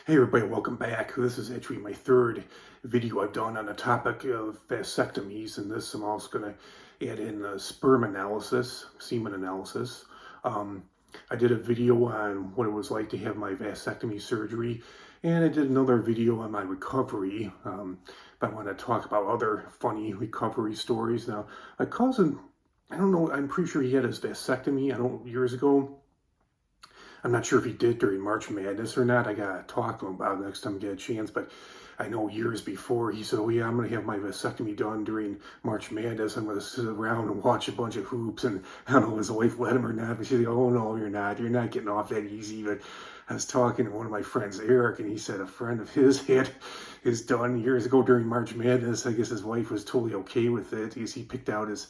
Hey everybody, welcome back. This is actually my third video I've done on the topic of vasectomies, and this I'm also going to add in sperm analysis, semen analysis. Um, I did a video on what it was like to have my vasectomy surgery, and I did another video on my recovery. But I want to talk about other funny recovery stories. Now, my cousin, I don't know, I'm pretty sure he had his vasectomy, years ago. I'm not sure if he did during March Madness or not. I gotta talk to him about it next time I get a chance. But I know years before he said, "Oh yeah, I'm gonna have my vasectomy done during March Madness. I'm gonna sit around and watch a bunch of hoops." And I don't know if his wife let him or not. But she's like, "Oh no, you're not. You're not getting off that easy." But I was talking to one of my friends, Eric, and he said a friend of his had his done years ago during March Madness. I guess his wife was totally okay with it because he picked out his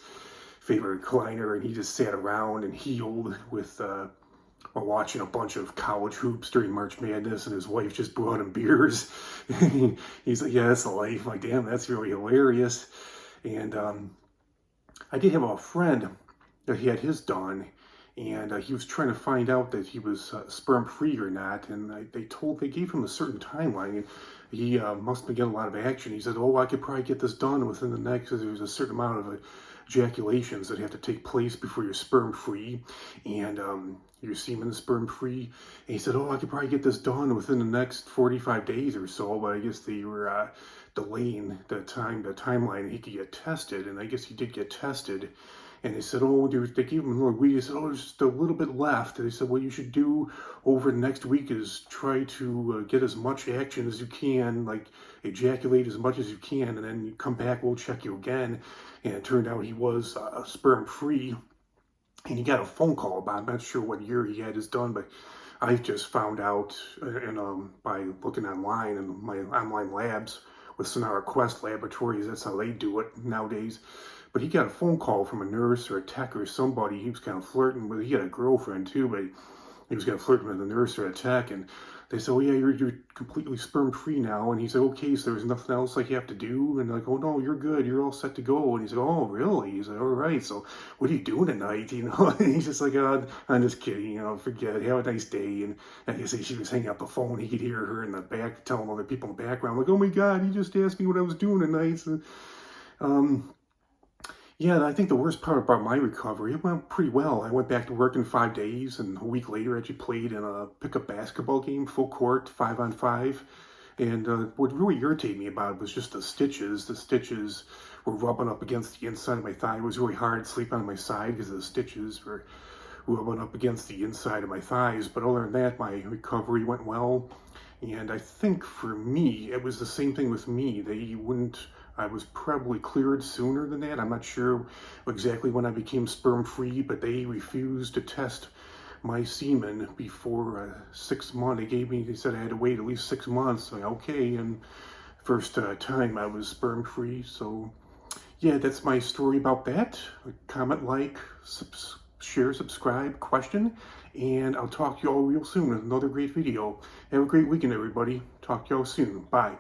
favorite recliner and he just sat around and healed with. While watching a bunch of college hoops during March Madness, and his wife just brought him beers. He's like, "Yeah, that's the life." I'm like, damn, that's really hilarious. And I did have a friend that he had his done, and he was trying to find out that he was sperm free or not. And they gave him a certain timeline, and he must have getting a lot of action. He said, "Oh, I could probably get this done within the next." There's a certain amount of ejaculations that have to take place before you're sperm free, and your semen is sperm free. And he said, "Oh, I could probably get this done within the next 45 days or so." But I guess they were delaying the timeline he could get tested, and I guess he did get tested. And they said, "Oh, they gave him a little week." They said, "Oh, there's just a little bit left." And they said, "What you should do over the next week is try to get as much action as you can, like ejaculate as much as you can, and then you come back, we'll check you again." And it turned out he was sperm free. And he got a phone call about, I'm not sure what year he had his done, but I just found out by looking online in my online labs with Sonara Quest Laboratories. That's how they do it nowadays. But he got a phone call from a nurse or a tech or somebody. He was kind of flirting with, he had a girlfriend too, but he was kind of flirting with a nurse or a tech. And they said, "Oh yeah, you're completely sperm free now." And he said, "Okay, so there's nothing else like you have to do?" And they're like, "Oh no, you're good. You're all set to go." And he said, "Oh really?" He's like, "All right. So what are you doing tonight?" And he's just like, "I'm just kidding. Forget it. Have a nice day." And I guess she was hanging up the phone. He could hear her in the back telling other people in the background, like, "Oh my God, he just asked me what I was doing tonight." So, yeah, I think the worst part about my recovery, it went pretty well. I went back to work in 5 days, and a week later, I actually played in a pickup basketball game, full court, 5-on-5. And what really irritated me about it was just the stitches. The stitches were rubbing up against the inside of my thigh. It was really hard sleeping on my side because the stitches were rubbing up against the inside of my thighs. But other than that, my recovery went well. And I think for me, it was the same thing with me. I was probably cleared sooner than that. I'm not sure exactly when I became sperm free, but they refused to test my semen before 6 months. They said I had to wait at least 6 months. So, okay, and first time I was sperm free. So yeah, that's my story about that. Comment, like, share, subscribe, question, and I'll talk to you all real soon with another great video. Have a great weekend, everybody. Talk to y'all soon. Bye.